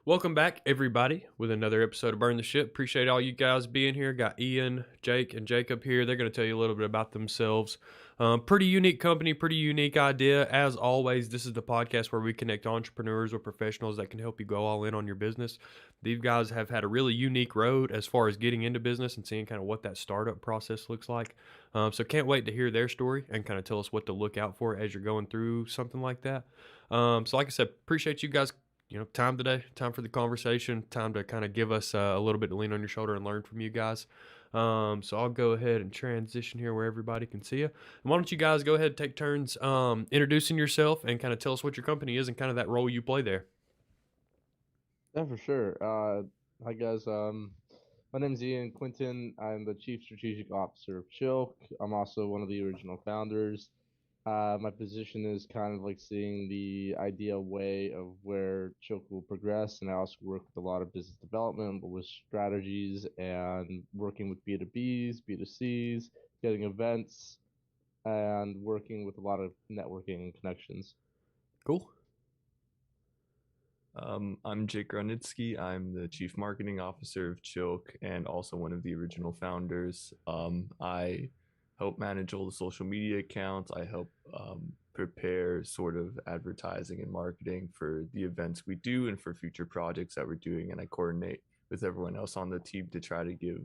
Welcome back, everybody, with another episode of Burn the Ship. Appreciate all you guys being here. Got Ian, Jake, and Jacob here. They're going to tell you a little bit about themselves. Pretty unique company, pretty unique idea. As always, this is the podcast where we connect entrepreneurs or professionals that can help you go all in on your business. These guys have had a really unique road as far as getting into business and seeing kind of what that startup process looks like. So can't wait to hear their story and kind of tell us what to look out for as you're going through something like that. So like I said, appreciate you guys time today, time for the conversation, time to kind of give us a little bit to lean on your shoulder and learn from you guys. So I'll go ahead and transition here where everybody can see you. And why don't you guys go ahead and take turns introducing yourself and kind of tell us what your company is and kind of that role you play there. Yeah, for sure. Hi guys. My name's Ian Quinton. I'm the Chief Strategic Officer of Chilk. I'm also one of the original founders. My position is kind of like seeing the ideal way of where Chilk will progress, and I also work with a lot of business development, with strategies and working with B2Bs, B2Cs, getting events, and working with a lot of networking and connections. Cool. I'm Jake Grunitsky. I'm the Chief Marketing Officer of Chilk and also one of the original founders. I help manage all the social media accounts. I help prepare sort of advertising and marketing for the events we do and for future projects that we're doing. And I coordinate with everyone else on the team to try to give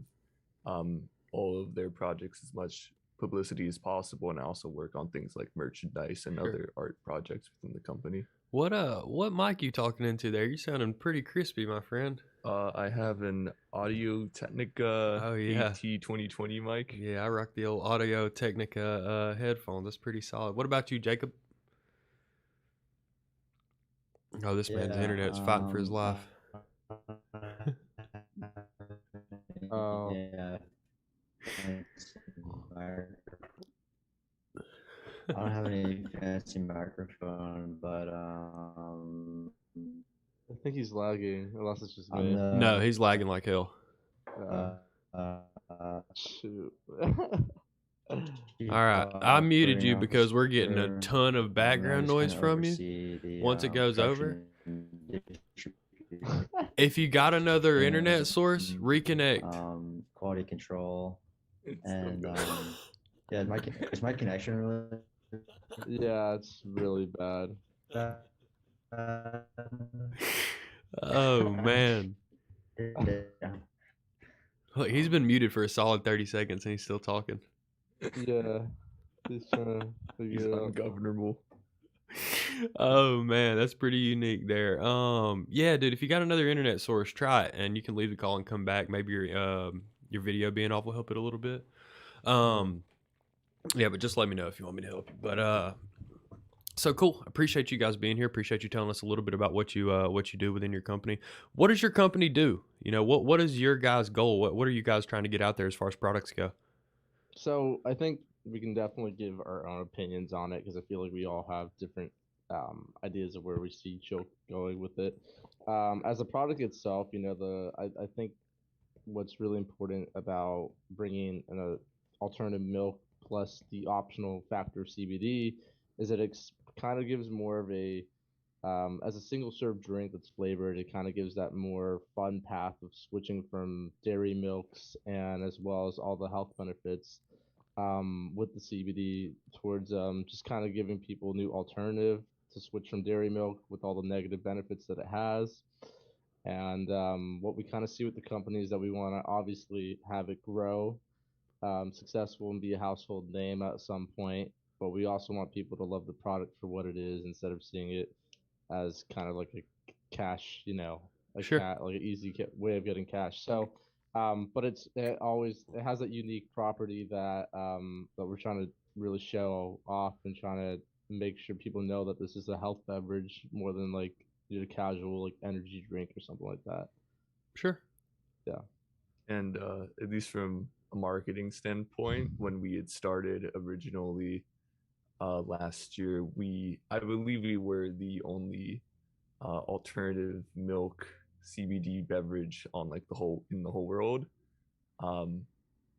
all of their projects as much publicity as possible. And I also work on things like merchandise and Sure. other art projects within the company. What mic you talking into there? You sounding pretty crispy, my friend. I have an Audio Technica Oh yeah. AT 2020 mic. Yeah, I rock the old Audio Technica headphones. That's pretty solid. What about you, Jacob? Oh, this man's internet's fighting for his life. Yeah. I don't have any fancy microphone, but I think he's lagging, unless it's just I'm me. the No, he's lagging like hell. Shoot. All right, I muted you because we're getting a ton of I background just noise kinda from you. oversee the, Once it goes over, production and distribution, if you got another internet source, reconnect. quality control, It's still and going. yeah, is my connection really Yeah, it's really bad. bad? Oh man, Yeah. look, he's been muted for a solid 30 seconds and he's still talking. Yeah, he's trying to He's figure it out. ungovernable. Oh man, that's pretty unique there. Yeah, dude, if you got another internet source, try it, and you can leave the call and come back. Maybe your video being off will help it a little bit. Yeah, but just let me know if you want me to help you. But so cool. Appreciate you guys being here. Appreciate you telling us a little bit about what you do within your company. What does your company do? What is your guys' goal? What are you guys trying to get out there as far as products go? So I think we can definitely give our own opinions on it because I feel like we all have different ideas of where we see Choke going with it. As a product itself, I think what's really important about bringing an alternative milk plus the optional factor of CBD is that it kind of gives more of a as a single serve drink that's flavored, it kind of gives that more fun path of switching from dairy milks and as well as all the health benefits with the CBD towards just kind of giving people new alternative to switch from dairy milk with all the negative benefits that it has. And what we kind of see with the company is that we want to obviously have it grow successful and be a household name at some point. But we also want people to love the product for what it is instead of seeing it as kind of like a cash, Sure. like an easy way of getting cash. So, but it has that unique property that we're trying to really show off and trying to make sure people know that this is a health beverage more than like a casual like energy drink or something like that. Sure. Yeah. And at least from a marketing standpoint, when we had started originally last year, I believe we were the only alternative milk CBD beverage on like in the whole world. Um,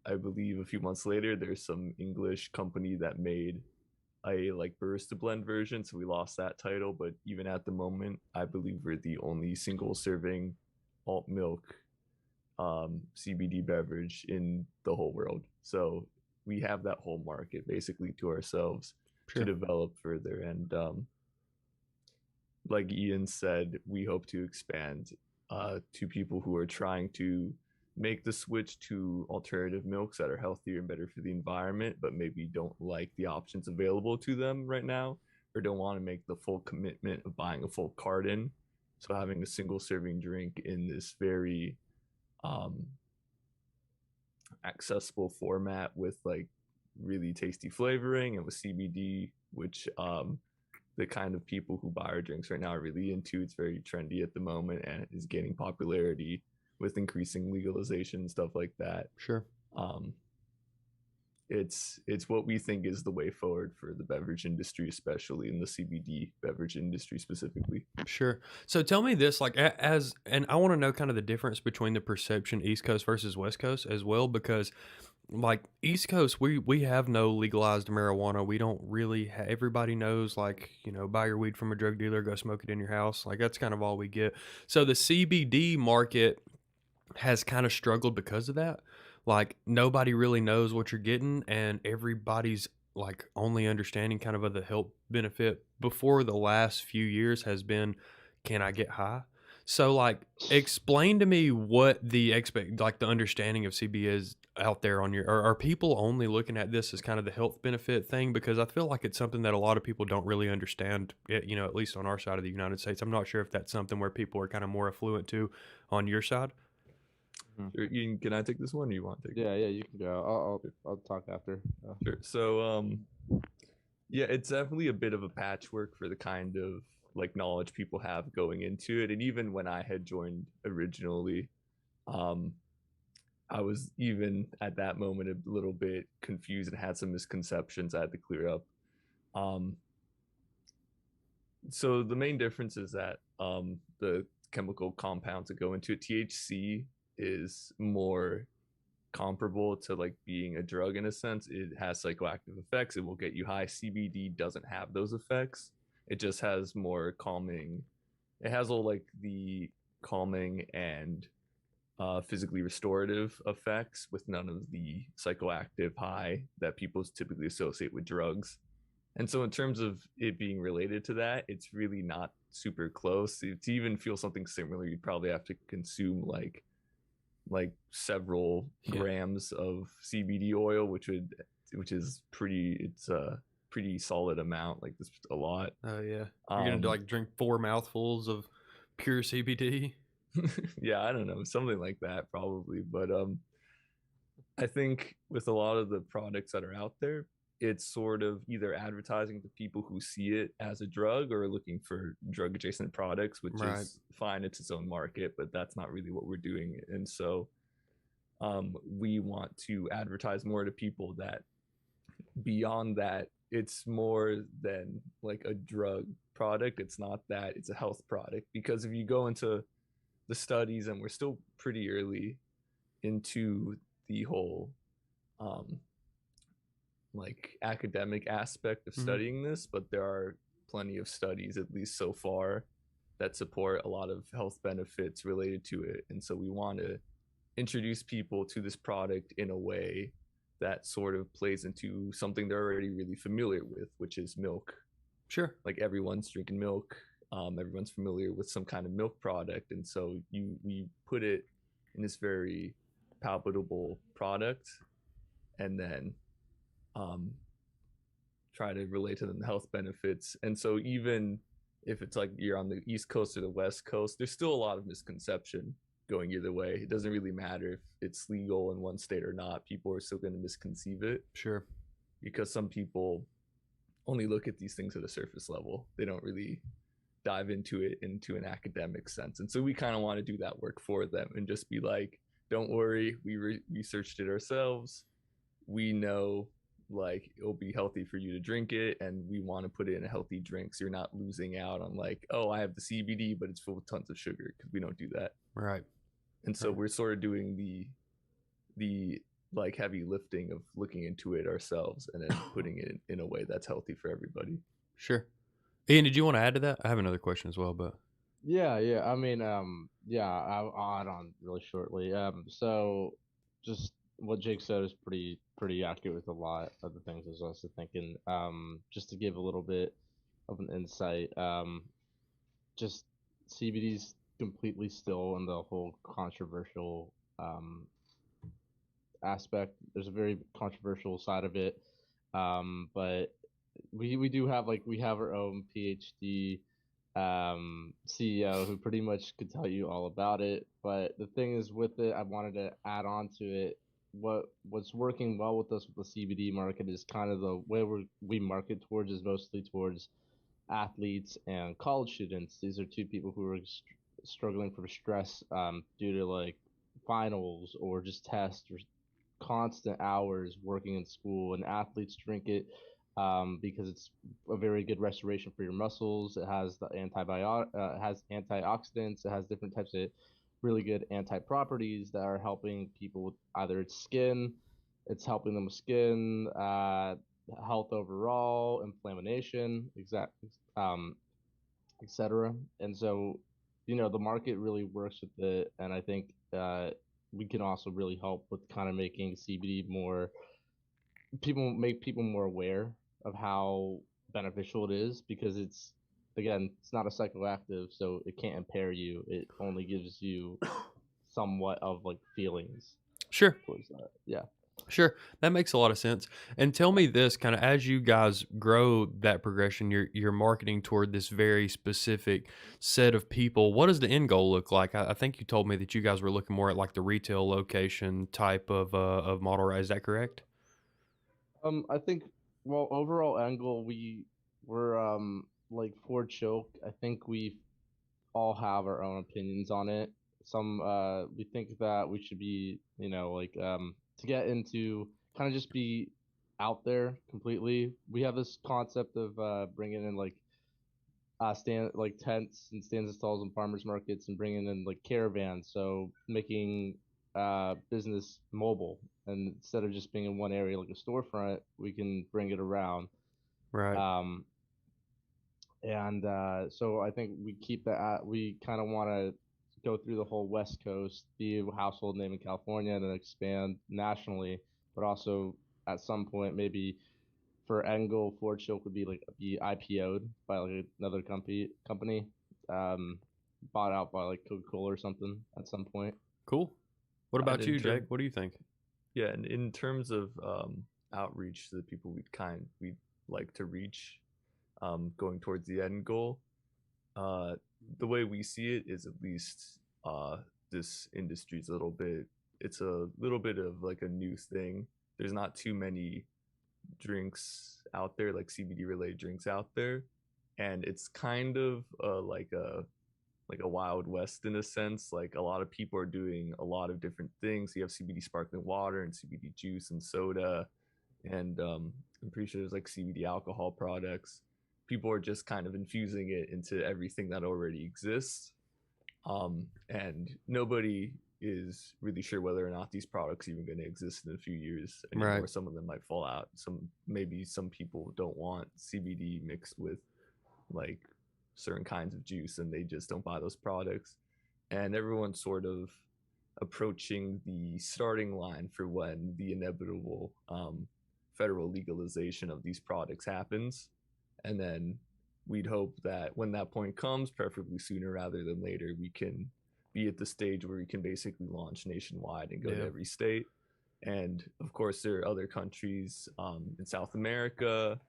I believe a few months later, there's some English company that made a like barista blend version, so we lost that title. But even at the moment, I believe we're the only single serving alt milk CBD beverage in the whole world. So we have that whole market basically to ourselves Sure. to develop further. And like Ian said, we hope to expand to people who are trying to make the switch to alternative milks that are healthier and better for the environment, but maybe don't like the options available to them right now, or don't want to make the full commitment of buying a full carton. So having a single serving drink in this very accessible format with like really tasty flavoring and with CBD, which the kind of people who buy our drinks right now are really into. It's very trendy at the moment and is gaining popularity with increasing legalization and stuff like that. Sure. It's what we think is the way forward for the beverage industry, especially in the CBD beverage industry specifically. Sure. So tell me this, like, and I want to know kind of the difference between the perception East Coast versus West Coast as well, because like East Coast, we have no legalized marijuana. We don't really everybody knows, like, you know, buy your weed from a drug dealer, go smoke it in your house. Like, that's kind of all we get. So the CBD market has kind of struggled because of that. Like, nobody really knows what you're getting, and everybody's like only understanding kind of the health benefit before the last few years has been, can I get high? So like, explain to me what the like the understanding of CB is out there on your, are people only looking at this as kind of the health benefit thing? Because I feel like it's something that a lot of people don't really understand, you know, at least on our side of the United States. I'm not sure if that's something where people are kind of more affluent to on your side. Sure. Ian, can I take this one, or you want to take it? Yeah, you can go. I'll talk after. Sure. So yeah, it's definitely a bit of a patchwork for the kind of like knowledge people have going into it. And even when I had joined originally, I was even at that moment a little bit confused and had some misconceptions I had to clear up. So the main difference is that the chemical compounds that go into it, THC is more comparable to like being a drug in a sense. It has psychoactive effects. It will get you high. CBD doesn't have those effects. It just has more calming. It has all like the calming and physically restorative effects with none of the psychoactive high that people typically associate with drugs. And so in terms of it being related to that, it's really not super close. To even feel something similar, you'd probably have to consume like several grams of CBD oil, which is pretty, it's a pretty solid amount. Like, this a lot. Oh yeah. You're gonna like drink 4 mouthfuls of pure CBD. Yeah, I don't know, something like that probably. But I think with a lot of the products that are out there, it's sort of either advertising to people who see it as a drug or looking for drug adjacent products, which is fine. It's its own market, but that's not really what we're doing. And so we want to advertise more to people that beyond that, it's more than like a drug product. It's not that, it's a health product. Because if you go into the studies, and we're still pretty early into the whole like academic aspect of studying this, but there are plenty of studies, at least so far, that support a lot of health benefits related to it. And so we want to introduce people to this product in a way that sort of plays into something they're already really familiar with, which is milk. Sure. Like, everyone's drinking milk. Everyone's familiar with some kind of milk product. And so we put it in this very palpable product, and then try to relate to them the health benefits. And so even if it's like you're on the East Coast or the West Coast, there's still a lot of misconception going either way. It doesn't really matter if it's legal in one state or not. People are still going to misconceive it. Sure. Because some people only look at these things at a surface level. They don't really dive into it into an academic sense. And so we kind of want to do that work for them and just be like, don't worry, we researched it ourselves. We know like it'll be healthy for you to drink it, and we want to put it in a healthy drink, so you're not losing out on like, oh, I have the CBD but it's full of tons of sugar, because we don't do that. Right. And so we're sort of doing the like heavy lifting of looking into it ourselves and then putting it in a way that's healthy for everybody. Sure. Ian, did you want to add to that? I have another question as well, but Yeah. I mean, yeah, I'll add on really shortly. So just what Jake said is pretty accurate with a lot of the things I was also thinking. Just to give a little bit of an insight, just CBD's completely still in the whole controversial aspect. There's a very controversial side of it, but we do have we have our own PhD CEO who pretty much could tell you all about it. But the thing is, with it, I wanted to add on to it. What's working well with us with the CBD market is kind of the way we market towards is mostly towards athletes and college students. These are two people who are struggling from stress due to like finals or just tests or constant hours working in school. And athletes drink it because it's a very good restoration for your muscles. It has the it has antioxidants. It has different types of really good anti properties that are helping people with either its skin, it's helping them with skin, health overall, inflammation, um, etc. And so, the market really works with it, and I think we can also really help with kind of making CBD make people more aware of how beneficial it is because it's again it's not a psychoactive, so it can't impair you. It only gives you somewhat of like feelings sure. towards that. Yeah. Sure, that makes a lot of sense. And tell me this, kind of as you guys grow that progression, you're marketing toward this very specific set of people. What does the end goal look like? I think you told me that you guys were looking more at like the retail location type of model, right? Is that correct? I think well overall angle we're like for Chilk, I think we all have our own opinions on it. Some we think that we should be, to get into kind of just be out there completely. We have this concept of bringing in stand like tents and stands and stalls and farmers markets and bringing in like caravans, so making business mobile, and instead of just being in one area like a storefront, we can bring it around. Right. And so I think we keep that. We kind of want to go through the whole West Coast, be a household name in California, and then expand nationally. But also at some point, maybe for Engel, Ford Chilk would be IPO'd by like another company, um, bought out by like Coca-Cola or something at some point. Cool. What And about in you, term, Jake? What do you think? yeah, and in terms of outreach to the people we'd like to reach, going towards the end goal, uh, the way we see it is at least this industry's it's a little bit of like a new thing. There's not too many drinks out there, like CBD related drinks out there, and it's kind of like a wild west in a sense. Like a lot of people are doing a lot of different things. You have CBD sparkling water and CBD juice and soda, and I'm pretty sure there's like CBD alcohol products. People are just kind of infusing it into everything that already exists, and nobody is really sure whether or not these products are even going to exist in a few years anymore. Right. Some of them might fall out. Some people don't want CBD mixed with like certain kinds of juice, and they just don't buy those products. And everyone's sort of approaching the starting line for when the inevitable federal legalization of these products happens. And then we'd hope that when that point comes, preferably sooner rather than later, we can be at the stage where we can basically launch nationwide and go to Yeah. every state. And of course, there are other countries in South America,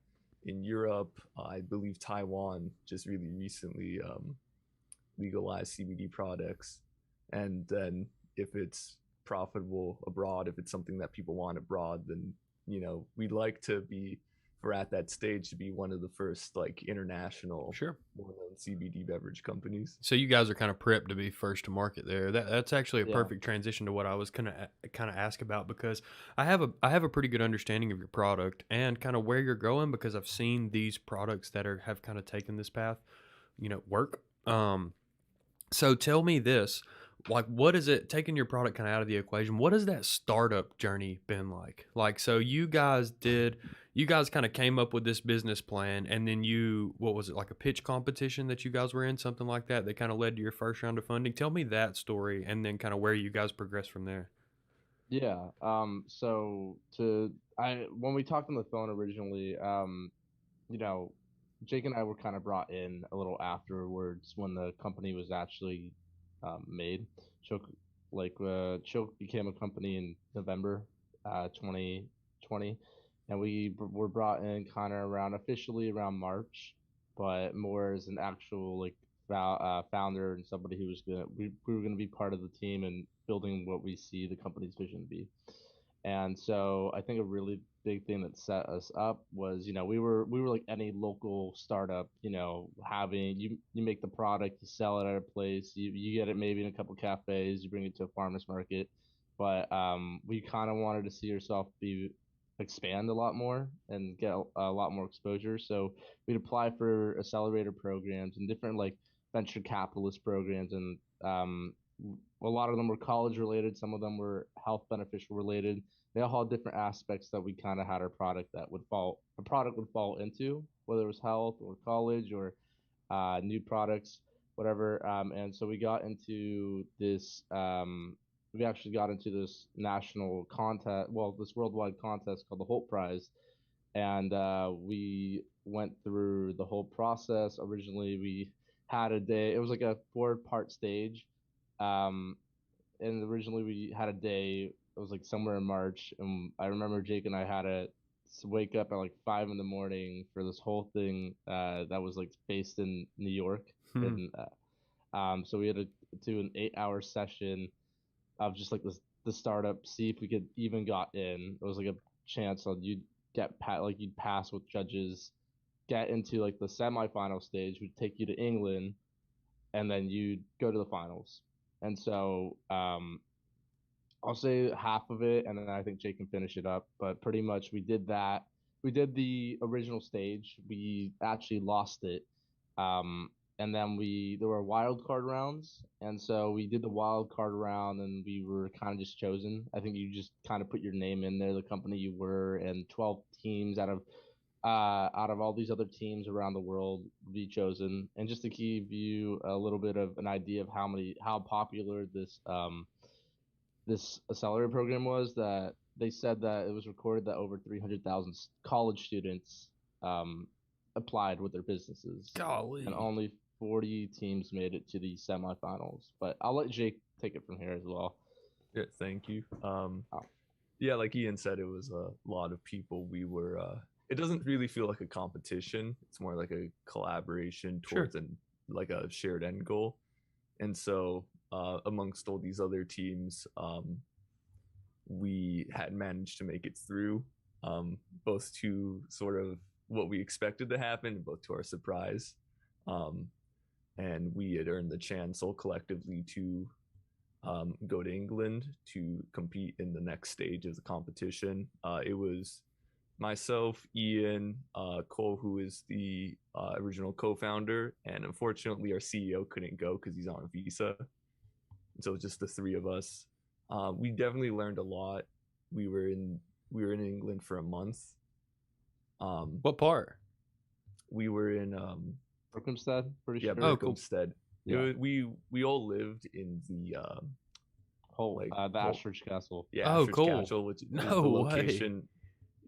in Europe. I believe Taiwan just really recently legalized CBD products. And then if it's profitable abroad, if it's something that people want abroad, then we'd like to be, if we're at that stage, to be one of the first like international Sure. well-known CBD beverage companies. So you guys are kind of prepped to be first to market there. That's actually a Yeah. perfect transition to what I was gonna kind of ask about, because I have a pretty good understanding of your product and kind of where you're going, because I've seen these products that have kind of taken this path, work. So tell me this, like, what is it taking your product kind of out of the equation? What has that startup journey been like? Like, so you guys kind of came up with this business plan, and then what was it, like a pitch competition that you guys were in, something like that kind of led to your first round of funding? Tell me that story, and then kind of where you guys progressed from there. Yeah. So when we talked on the phone originally, you know, Jake and I were kind of brought in a little afterwards when the company was actually made. Chilk, Chilk became a company in November 2020, and were brought in kind of around officially around March, but more as an actual founder and somebody who was we were gonna be part of the team and building what we see the company's vision to be. And so I think a really big thing that set us up was, we were like any local startup, having you make the product, you sell it at a place, you get it maybe in a couple cafes, you bring it to a farmer's market. But we kind of wanted to see ourselves be expand a lot more and get a lot more exposure. So we'd apply for accelerator programs and different like venture capitalist programs, and a lot of them were college related, some of them were health beneficial related. They all had different aspects that we kind of had our product that a product would fall into, whether it was health or college or new products, whatever. And so we actually got into this national contest, well, this worldwide contest called the Holt Prize. And we went through the whole process. Originally, we had a day, it was like a 4-part stage. Um, and originally we had a day, it was like somewhere in March, and I remember Jake and I had to wake up at like 5 in the morning for this whole thing that was like based in New York. Hmm. And so we had to do an 8-hour session of just like the startup, see if we could even got in. It was like a chance that you'd pass with judges, get into like the semifinal stage, would take you to England, and then you'd go to the finals. And so I'll say half of it, and then I think Jake can finish it up. But pretty much we did that. We did the original stage. We actually lost it, and then there were wild card rounds, and so we did the wild card round, and we were kind of just chosen. I think you just kind of put your name in there, the company you were, and 12 teams out of all these other teams around the world be chosen. And just to give you a little bit of an idea of how popular this accelerator program was, that they said that it was recorded that over 300,000 college students applied with their businesses, Golly. and only 40 teams made it to the semifinals. But I'll let Jake take it from here as well. Yeah, thank you. Yeah, like Ian said, it was a lot of people. It doesn't really feel like a competition. It's more like a collaboration Sure. towards like a shared end goal. And so amongst all these other teams, we had managed to make it through, both to sort of what we expected to happen, both to our surprise. And we had earned the chance all collectively to go to England to compete in the next stage of the competition. It was myself, Ian, Cole, who is the original co-founder, and unfortunately our CEO couldn't go because he's on a visa. And so it was just the three of us. We definitely learned a lot. We were in England for a month. What part? We were in Berkhamsted, pretty yeah, sure. Oh, cool. Berkhamsted. Yeah. We all lived in the The Ashford Castle. yeah, Oh, Ashford's cool. Castle, which is No the way. location.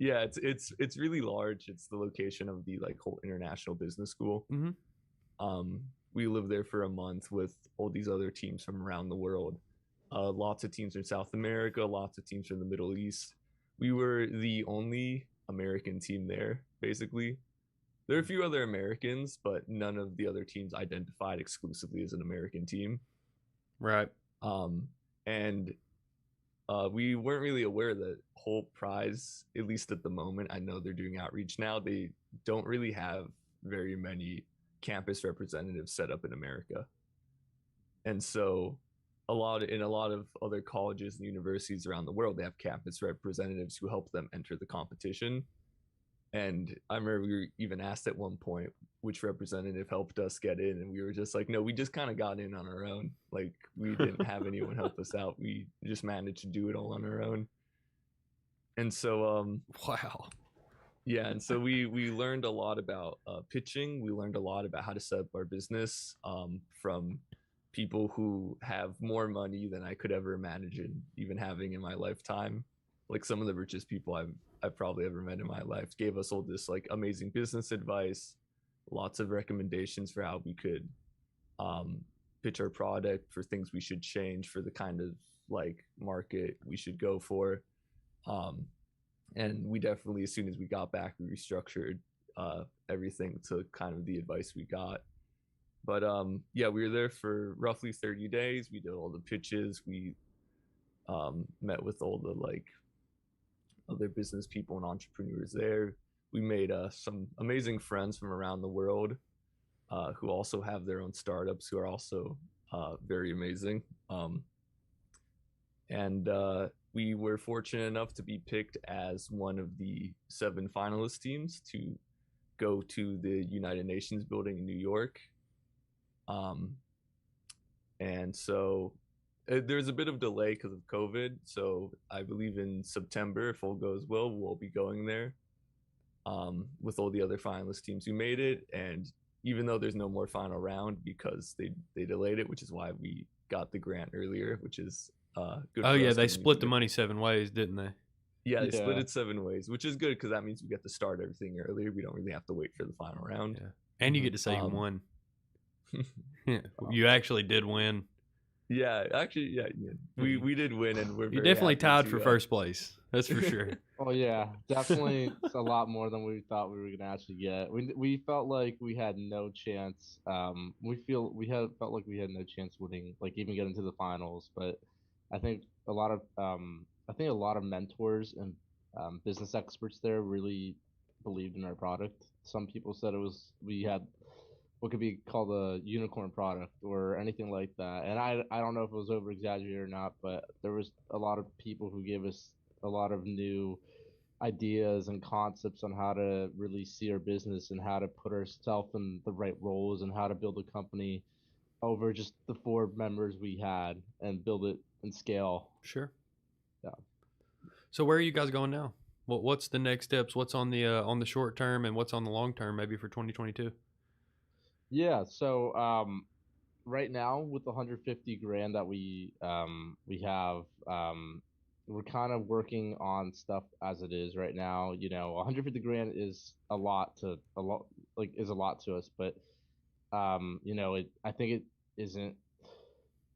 Yeah, it's really large. It's the location of the like whole international business school. Mm-hmm. We lived there for a month with all these other teams from around the world. Lots of teams from South America, lots of teams from the Middle East. We were the only American team there, basically. There are a few other Americans, but none of the other teams identified exclusively as an American team. Right. And we weren't really aware that Holt Prize, at least at the moment, I know they're doing outreach now, they don't really have very many campus representatives set up in America. And so in a lot of other colleges and universities around the world, they have campus representatives who help them enter the competition. And I remember we were even asked at one point which representative helped us get in, and we were just like, no, we just kind of got in on our own. Like we didn't have anyone help us out. We just managed to do it all on our own. And so Wow. yeah, and so we learned a lot about pitching. We learned a lot about how to set up our business from people who have more money than I could ever imagine even having in my lifetime. Like some of the richest people I've probably ever met in my life gave us all this like amazing business advice, lots of recommendations for how we could pitch our product, for things we should change, for the kind of like market we should go for. Um, and we definitely, as soon as we got back, we restructured everything to kind of the advice we got. But yeah, we were there for roughly 30 days. We did all the pitches. We met with all the like other business people and entrepreneurs there. We made some amazing friends from around the world who also have their own startups, who are also very amazing. And we were fortunate enough to be picked as one of the 7 finalist teams to go to the United Nations building in New York. And so there's a bit of delay because of COVID. So I believe in September, if all goes well, we'll be going there with all the other finalist teams who made it. And even though there's no more final round because they delayed it, which is why we got the grant earlier, which is good. Oh for yeah, us they 'cause we split the get- money 7 ways, didn't they? Yeah, they split Yeah. it 7 ways, which is good because that means we get to start everything earlier. We don't really have to wait for the final round. Yeah. And you get to say you Um, won. Yeah, you actually did win. Yeah, actually, yeah. We did win, and we're You very definitely happy tied to, for first place. That's for sure. Oh yeah, definitely. It's a lot more than we thought we were gonna actually get. We felt like we had no chance. Felt like we had no chance winning, like even getting to the finals. But I think a lot of mentors and business experts there really believed in our product. Some people said we had what could be called a unicorn product or anything like that. And I don't know if it was over exaggerated or not, but there was a lot of people who gave us a lot of new ideas and concepts on how to really see our business and how to put ourselves in the right roles and how to build a company over just the 4 members we had and build it and scale. Sure. Yeah. So where are you guys going now? What's the next steps? What's on the short term and what's on the long term, maybe for 2022? Yeah, so right now with the 150 grand that we have, we're kind of working on stuff as it is right now. 150 grand is a lot is a lot to us, but I think it isn't.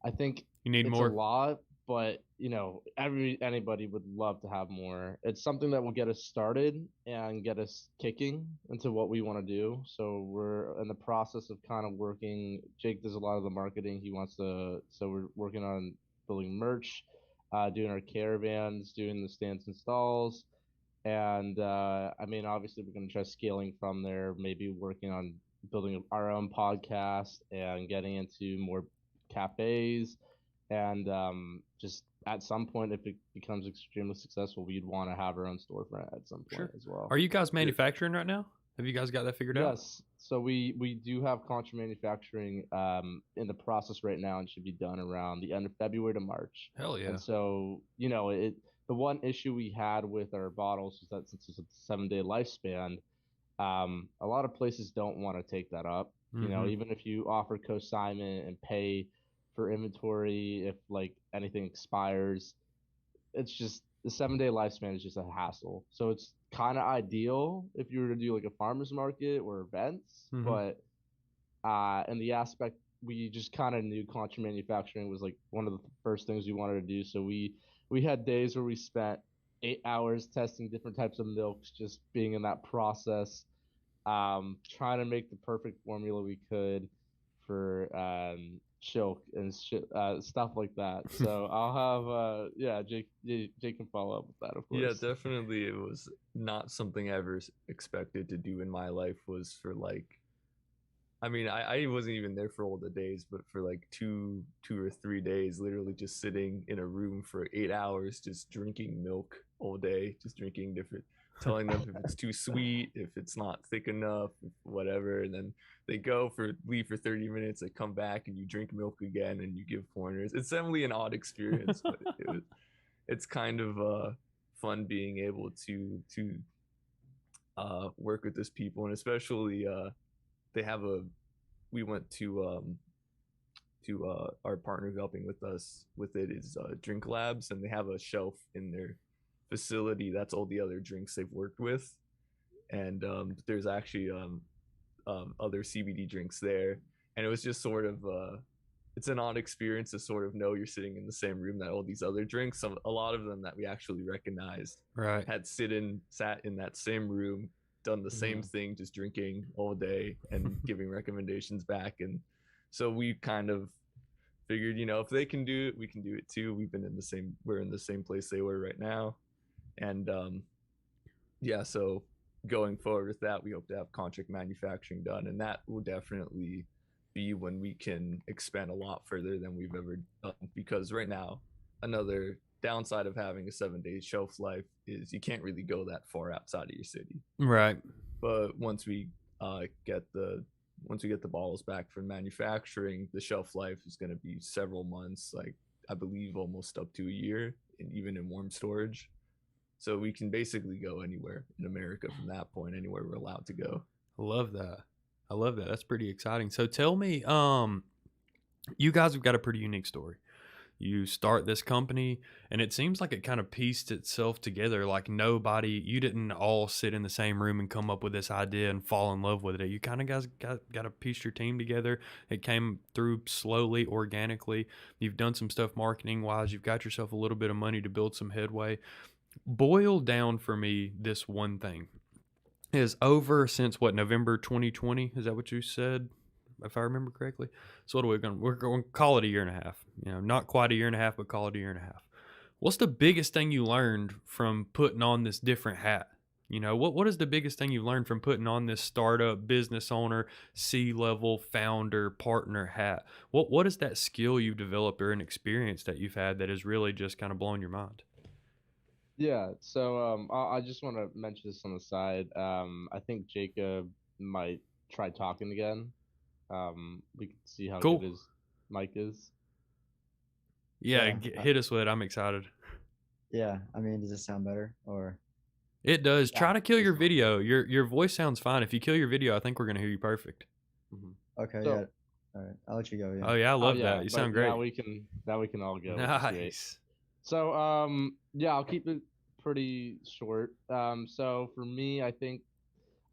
I think You need it's more. a lot, but anybody would love to have more. It's something that will get us started and get us kicking into what we want to do. So we're in the process of kind of working. Jake does a lot of the marketing. So we're working on building merch, doing our caravans, doing the stands and stalls. And I mean, obviously, we're going to try scaling from there, maybe working on building our own podcast and getting into more cafes. And just at some point, if it becomes extremely successful, we'd want to have our own storefront at some point Sure. as well. Are you guys manufacturing right now? Have you guys got that figured out? Yes. So we do have contract manufacturing in the process right now and should be done around the end of February to March. Hell yeah. And so, the one issue we had with our bottles is that since it's a 7-day lifespan, a lot of places don't want to take that up. Mhm. Even if you offer consignment and pay for inventory, if like anything expires, it's just the 7-day lifespan is just a hassle. So it's kind of ideal if you were to do like a farmer's market or events, Mhm. but in the aspect we just kind of knew contract manufacturing was like one of the first things we wanted to do. So we had days where we spent 8 hours testing different types of milks, just being in that process, trying to make the perfect formula we could for Chilk and stuff like that. So I'll have Jake can follow up with that, of Yeah, course. definitely. It was not something I ever expected to do in my life. Was for like, I mean, I wasn't even there for all the days, but for like two or 3 days, literally just sitting in a room for 8 hours, just drinking milk all day, just drinking different telling them if it's too sweet, if it's not thick enough, whatever. And then they leave for 30 minutes, they come back and you drink milk again and you give pointers. It's definitely an odd experience, but it's kind of fun being able to work with these people, and especially they have a we went to our partner helping with us with it is Drink Labs, and they have a shelf in their facility that's all the other drinks they've worked with, and there's actually other CBD drinks there, and it was just sort of it's an odd experience to sort of know you're sitting in the same room that all these other drinks, a lot of them that we actually recognized, Right. had sat in that same room, done the same thing, just drinking all day and giving recommendations back. And so we kind of figured, if they can do it, we can do it too. We're in the same place they were right now. And yeah, so going forward with that, we hope to have contract manufacturing done, and that will definitely be when we can expand a lot further than we've ever done. Because right now, another downside of having a 7-day shelf life is you can't really go that far outside of your city. Right. But once we get the bottles back from manufacturing, the shelf life is going to be several months, like I believe almost up to a year, and even in warm storage. So we can basically go anywhere in America from that point, anywhere we're allowed to go. I love that. That's pretty exciting. So tell me, you guys have got a pretty unique story. You start this company, and it seems like it kind of pieced itself together. Like you didn't all sit in the same room and come up with this idea and fall in love with it. You kind of guys got to piece your team together. It came through slowly, organically. You've done some stuff marketing wise. You've got yourself a little bit of money to build some headway. Boil down for me this one thing. Is over since what, November 2020? Is that what you said, if I remember correctly? So what are we going? We're going to call it a year and a half. Not quite a year and a half, but call it a year and a half. What's the biggest thing you learned from putting on this different hat? What is the biggest thing you learned from putting on this startup business owner, C-level founder, partner hat? What is that skill you've developed or an experience that you've had that has really just kind of blown your mind? Yeah, so I just want to mention this on the side. I think Jacob might try talking again. We can see how Cool. good his mic is. Yeah, Yeah. hit us with it. I'm excited. Yeah, I mean, does it sound better or? It does. Yeah, Try to kill it's your fine. video. Your voice sounds fine. If you kill your video, I think we're gonna hear you perfect. Okay, So- yeah. All right, I'll let you go. Yeah. Oh yeah, I love yeah, that. You but sound great. Now we can all go. Which is great. Nice. So yeah, I'll keep it pretty short. So for me, I think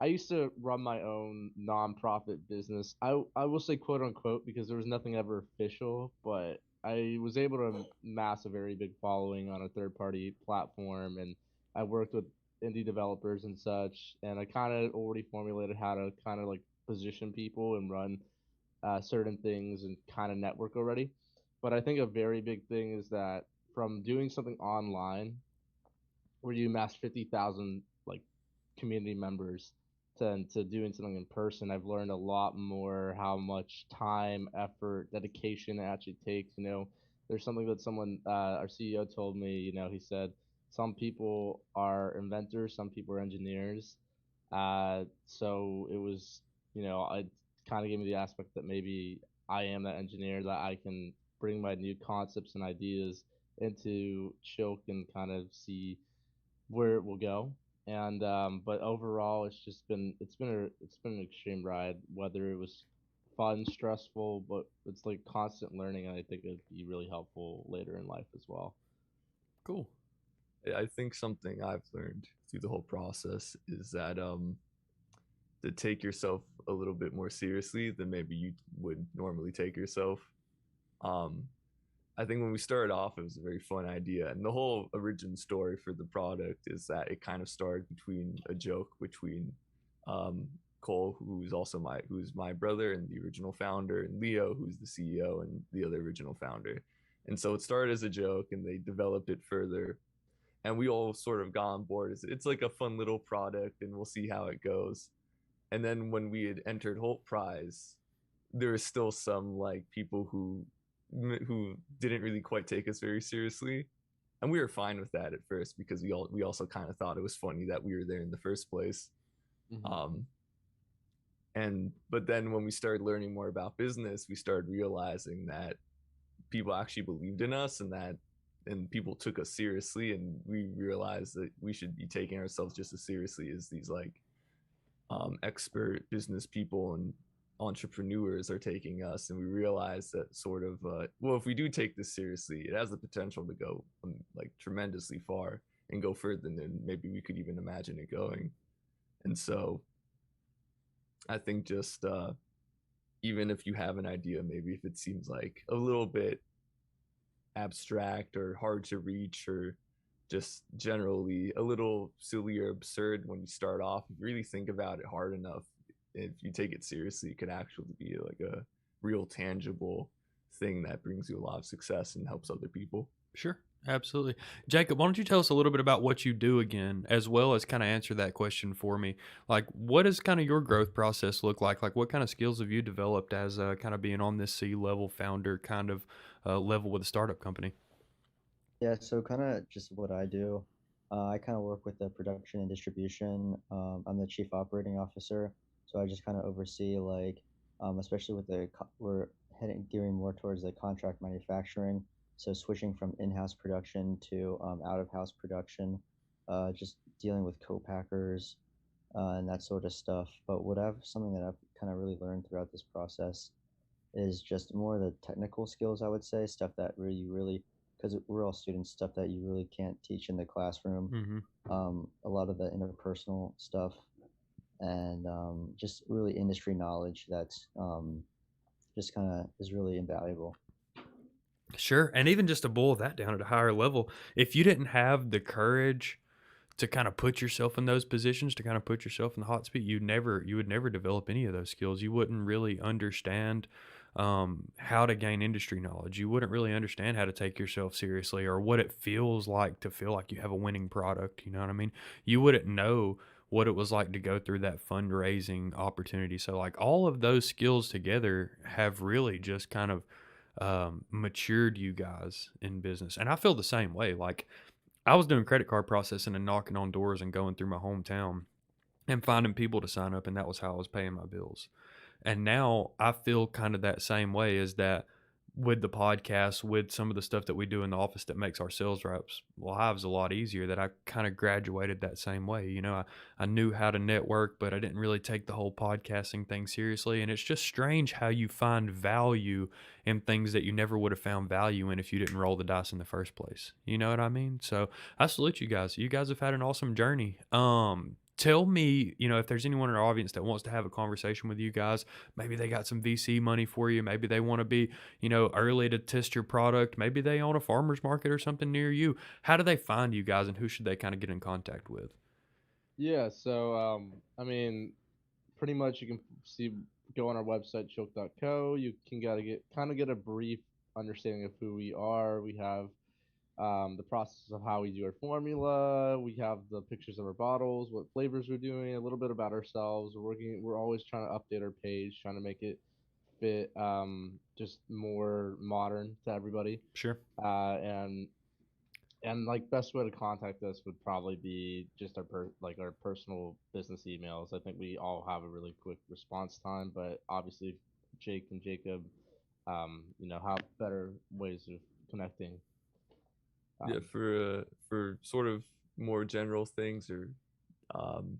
I used to run my own nonprofit business. I will say quote unquote because there was nothing ever official, but I was able to amass a very big following on a third party platform, and I worked with indie developers and such, and I kind of already formulated how to kind of like position people and run certain things and kind of network already. But I think a very big thing is that from doing something online where you amass 50,000 like community members to doing something in person, I've learned a lot more how much time, effort, dedication it actually takes. There's something that someone, our CEO told me, he said, some people are inventors, some people are engineers. So it was, I kind of gave me the aspect that maybe I am that engineer, that I can bring my new concepts and ideas into Chilk and kind of see where it will go. And but overall, it's been an extreme ride. Whether it was fun, stressful, but it's like constant learning, and I think it'd be really helpful later in life as well. Cool. I think something I've learned through the whole process is that to take yourself a little bit more seriously than maybe you would normally take yourself. I think when we started off, it was a very fun idea, and the whole origin story for the product is that it kind of started between a joke between Cole, who's my brother and the original founder, and Leo, who's the CEO and the other original founder. And so it started as a joke, and they developed it further, and we all sort of got on board. It's like a fun little product, and we'll see how it goes. And then when we had entered Holt Prize, there were still some like people who didn't really quite take us very seriously, and we were fine with that at first because we also kind of thought it was funny that we were there in the first place. Mhm. But then when we started learning more about business, we started realizing that people actually believed in us, and people took us seriously, and we realized that we should be taking ourselves just as seriously as these like expert business people and entrepreneurs are taking us. And we realized that sort of well, if we do take this seriously, it has the potential to go like tremendously far and go further than maybe we could even imagine it going. And so I think just even if you have an idea, maybe if it seems like a little bit abstract or hard to reach, or just generally a little silly or absurd when you start off, if you really think about it hard enough, if you take it seriously, it could actually be like a real tangible thing that brings you a lot of success and helps other people. Sure, absolutely. Jacob, why don't you tell us a little bit about what you do again, as well as kind of answer that question for me? Like, what does kind of your growth process look like? Like, what kind of skills have you developed as kind of being on this C-level founder kind of level with a startup company? Yeah, so kind of just what I do. I kind of work with the production and distribution. I'm the chief operating officer, so I just kind of oversee like, especially with we're heading gearing more towards the contract manufacturing. So switching from in-house production to out-of-house production, just dealing with co-packers and that sort of stuff. But something that I've kind of really learned throughout this process is just more of the technical skills, I would say, stuff that really, because we're all students, stuff that you really can't teach in the classroom. Mm-hmm. A lot of the interpersonal stuff and just really industry knowledge that's just kind of is really invaluable. Sure. And even just to boil that down at a higher level, if you didn't have the courage to kind of put yourself in those positions, to kind of put yourself in the hot seat, you would never develop any of those skills. You wouldn't really understand how to gain industry knowledge. You wouldn't really understand how to take yourself seriously, or what it feels like to feel like you have a winning product. You know what I mean? You wouldn't know what it was like to go through that fundraising opportunity. So, like, all of those skills together have really just kind of matured you guys in business. And I feel the same way. Like, I was doing credit card processing and knocking on doors and going through my hometown and finding people to sign up, and that was how I was paying my bills. And now I feel kind of that same way, is that with the podcast, with some of the stuff that we do in the office that makes our sales reps' lives a lot easier, that I kind of graduated that same way. You know, I knew how to network, but I didn't really take the whole podcasting thing seriously. And it's just strange how you find value in things that you never would have found value in if you didn't roll the dice in the first place. You know what I mean? So I salute you guys. You guys have had an awesome journey. Tell me, if there's anyone in our audience that wants to have a conversation with you guys, maybe they got some VC money for you. Maybe they want to be, early to test your product. Maybe they own a farmer's market or something near you. How do they find you guys, and who should they kind of get in contact with? Yeah, so I mean, pretty much you can go on our website chilk.co. You can get a brief understanding of who we are. We have the process of how we do our formula. We have the pictures of our bottles, what flavors we're doing, a little bit about ourselves. We're always trying to update our page, trying to make it fit just more modern to everybody. Sure. And like best way to contact us would probably be just our personal business emails. I think we all have a really quick response time, but obviously Jake and Jacob, have better ways of connecting. Yeah, for sort of more general things, or um,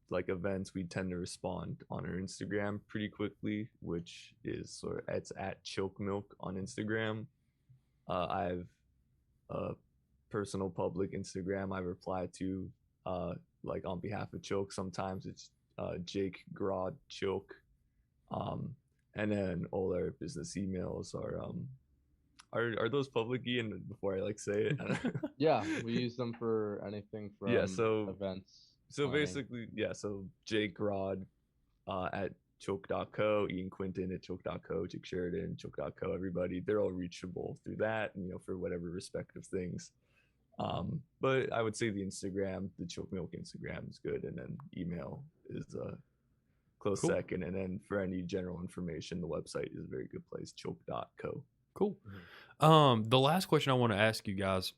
like events, we tend to respond on our Instagram pretty quickly, which is it's at Chilk Milk on Instagram. I have a personal public Instagram I reply to, like on behalf of Chilk. Sometimes it's Jake Grod Chilk, and then all our business emails are those public, Ian? Before I say it, Yeah, we use them for anything from yeah. So events. so planning. basically, yeah. So Jake Rod at Chilk.co, Ian Quinton at Chilk.co, Jake Sheridan, Chilk.co. Everybody, they're all reachable through that, and for whatever respective things. But I would say the Chilk Milk Instagram is good, and then email is a close Cool. second. And then for any general information, the website is a very good place, chilk.co. Cool. The last question I want to ask you guys,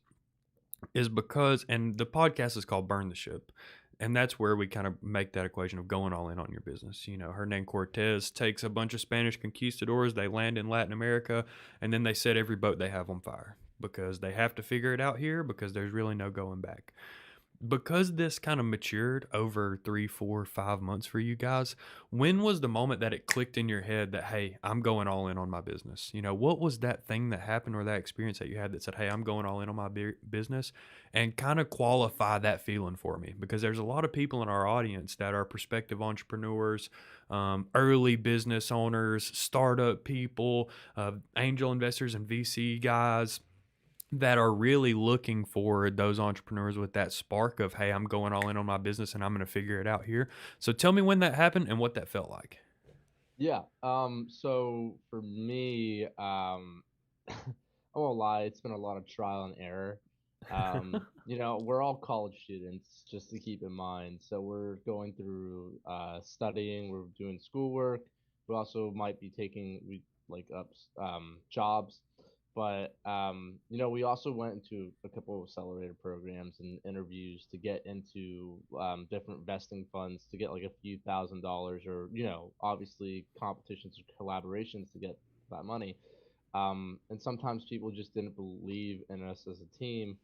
is because, and the podcast is called Burn the Ship. And that's where we kind of make that equation of going all in on your business. You know, Hernan Cortez takes a bunch of Spanish conquistadors, they land in Latin America, and then they set every boat they have on fire because they have to figure it out here because there's really no going back. Because this kind of matured over 3, 4, 5 months for you guys, when was the moment that it clicked in your head that, hey, I'm going all in on my business? You know, what was that thing that happened or that experience that you had that said, hey, I'm going all in on my business? And kind of qualify that feeling for me, because there's a lot of people in our audience that are prospective entrepreneurs, early business owners, startup people, angel investors and VC guys that are really looking for those entrepreneurs with that spark of, hey, I'm going all in on my business and I'm going to figure it out here. So tell me when that happened and what that felt like. Yeah. So for me, I won't lie, it's been a lot of trial and error. We're all college students, just to keep in mind. So we're going through studying, we're doing schoolwork. We also might be taking up jobs. But we also went into a couple of accelerator programs and interviews to get into different vesting funds to get like a few $1,000s, or obviously competitions or collaborations to get that money. And sometimes people just didn't believe in us as a team,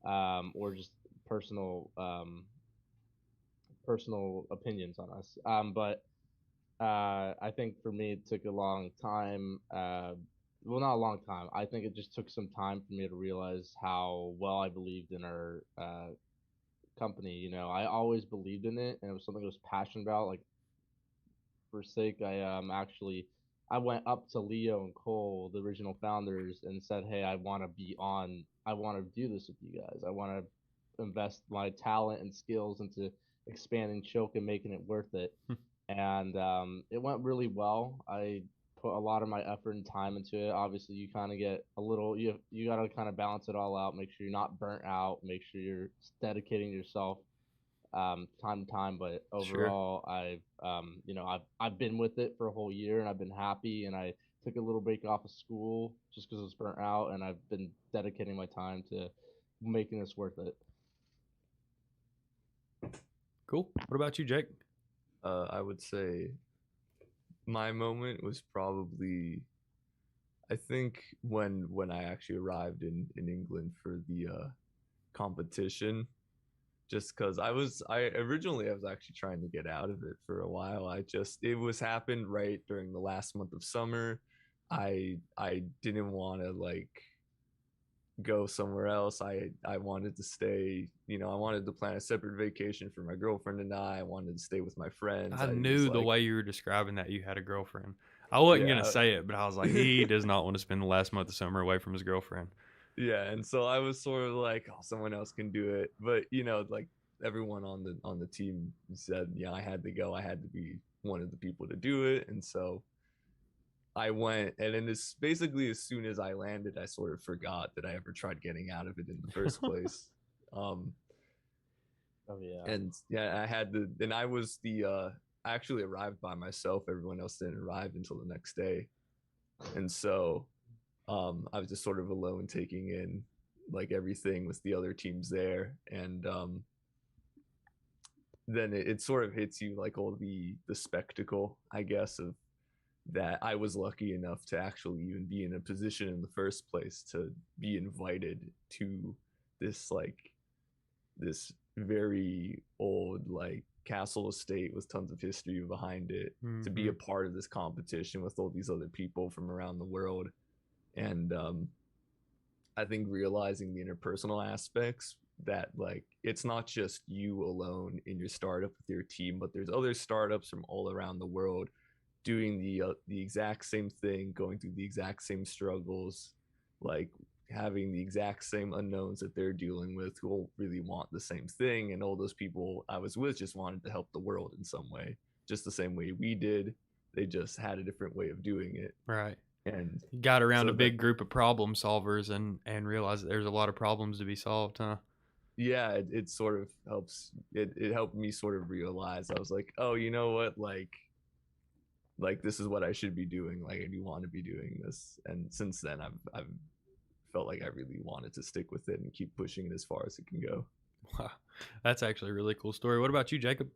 or just personal personal opinions on us. But I think for me, it took a long time. Well, not a long time. I think it just took some time for me to realize how well I believed in our company. I always believed in it, and it was something I was passionate about. Like, for sake, I went up to Leo and Cole, the original founders, and said, "Hey, I want to be on. I want to do this with you guys. I want to invest my talent and skills into expanding Chilk and making it worth it." And it went really well. I put a lot of my effort and time into it. Obviously, you kind of get a little. You got to kind of balance it all out. Make sure you're not burnt out. Make sure you're dedicating yourself time to time. But Sure. overall, I've been with it for a whole year, and I've been happy. And I took a little break off of school just because I was burnt out, and I've been dedicating my time to making this worth it. Cool. What about you, Jake? I would say my moment was probably, I think, when I actually arrived in England for the competition. Just because I was actually trying to get out of it for a while. It was happened right during the last month of summer. I didn't want to like go somewhere else. I wanted to stay. I wanted to plan a separate vacation for my girlfriend and I wanted to stay with my friends. I I was knew the like, way you were describing that you had a girlfriend. I wasn't going to yeah. say it, but I was like, he does not want to spend the last month of summer away from his girlfriend. Yeah, and so I was sort of like, oh, someone else can do it. But like everyone on the team said, yeah, I had to go. I had to be one of the people to do it. And so I went, and then this basically as soon as I landed, I sort of forgot that I ever tried getting out of it in the first place. Um, Oh yeah. and yeah, I had to, and I was I actually arrived by myself. Everyone else didn't arrive until the next day. And so I was just sort of alone taking in like everything with the other teams there. And then it sort of hits you like all the spectacle, I guess, of that I was lucky enough to actually even be in a position in the first place to be invited to this this very old like castle estate with tons of history behind it, to be a part of this competition with all these other people from around the world. And I think realizing the interpersonal aspects, that like it's not just you alone in your startup with your team, but there's other startups from all around the world doing the exact same thing, going through the exact same struggles, like having the exact same unknowns that they're dealing with, who all really want the same thing. And all those people I was with just wanted to help the world in some way, just the same way we did. They just had a different way of doing it. Right. And you got around so a big group of problem solvers and realized that there's a lot of problems to be solved, huh? Yeah, it sort of helps. It helped me sort of realize. I was like, oh, you know what, like this is what I should be doing. Like I do want to be doing this. And since then I've felt like I really wanted to stick with it and keep pushing it as far as it can go. Wow, that's actually a really cool story. What about you, Jacob?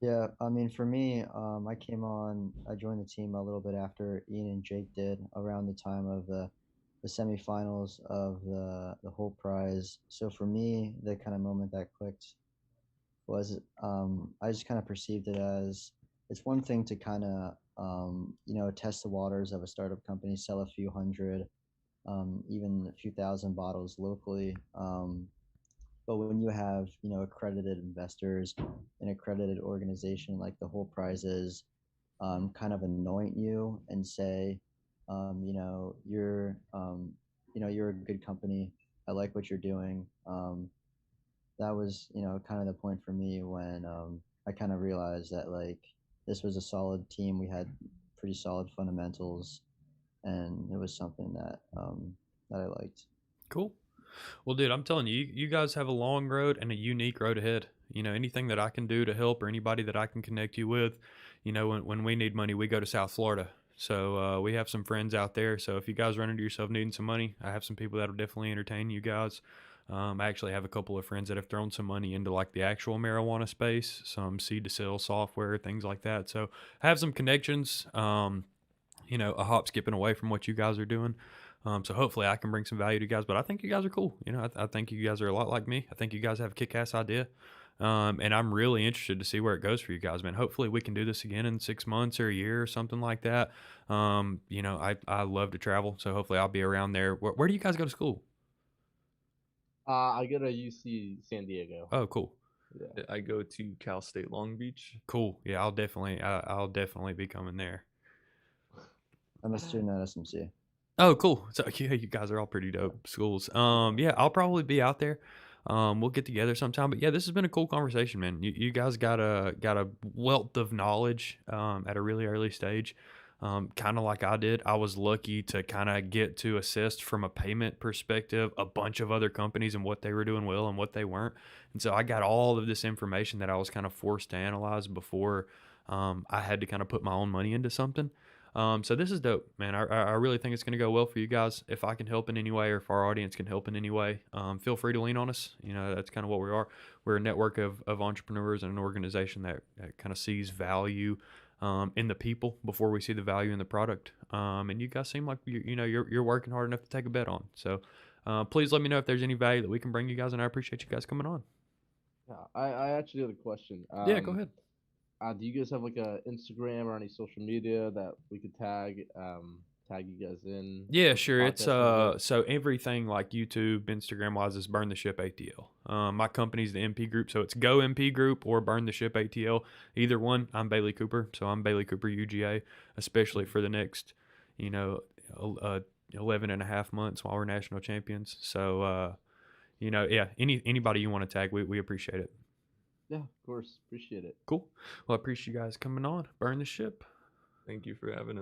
Yeah, I mean, for me, I joined the team a little bit after Ian and Jake did, around the time of the semifinals of the whole prize. So for me, the kind of moment that clicked was, I just kind of perceived it as, it's one thing to kind of, test the waters of a startup company, sell a few hundred, even a few thousand bottles locally. But when you have, accredited investors, an accredited organization like the whole prizes, kind of anoint you and say, you're a good company. I like what you're doing. That was, kind of the point for me when, I kind of realized that, like, this was a solid team. We had pretty solid fundamentals, and it was something that I liked. Cool. Well, dude, I'm telling you, you guys have a long road and a unique road ahead. Anything that I can do to help or anybody that I can connect you with, when we need money, we go to South Florida. So we have some friends out there. So if you guys run into yourself needing some money, I have some people that'll definitely entertain you guys. I actually have a couple of friends that have thrown some money into like the actual marijuana space, some seed to sell software, things like that. So I have some connections. A hop skipping away from what you guys are doing. So hopefully I can bring some value to you guys. But I think you guys are cool. I think you guys are a lot like me. I think you guys have a kick-ass idea. And I'm really interested to see where it goes for you guys, man. Hopefully we can do this again in 6 months or a year or something like that. I love to travel, so hopefully I'll be around there. Where do you guys go to school? I go to UC San Diego. Oh, cool. Yeah. I go to Cal State Long Beach. Cool. Yeah, I'll definitely be coming there. I'm a student at SMC. Oh, cool. So yeah, you guys are all pretty dope schools. Yeah, I'll probably be out there. We'll get together sometime. But yeah, this has been a cool conversation, man. You guys got a wealth of knowledge at a really early stage. Kind of like I did. I was lucky to kind of get to assist from a payment perspective a bunch of other companies and what they were doing well and what they weren't. And so I got all of this information that I was kind of forced to analyze before I had to kind of put my own money into something. So this is dope, man. I really think it's going to go well for you guys. If I can help in any way or if our audience can help in any way, feel free to lean on us. That's kind of what we are. We're a network of entrepreneurs and an organization that kind of sees value in the people before we see the value in the product. And you guys seem like you're working hard enough to take a bet on. So please let me know if there's any value that we can bring you guys, and I appreciate you guys coming on. Yeah, I actually have a question. Yeah, go ahead. Do you guys have like a Instagram or any social media that we could tag you guys in? Yeah, with the sure. It's podcast and so everything like YouTube, Instagram wise is Burn the Ship ATL. My company's the MP Group, so it's Go MP Group or Burn the Ship ATL. Either one. I'm Bailey Cooper, so I'm Bailey Cooper UGA, especially for the next, you know, 11 and a half months while we're national champions. So yeah, anybody you want to tag, we appreciate it. Yeah, of course. Appreciate it. Cool. Well, I appreciate you guys coming on. Burn the Ship. Thank you for having us.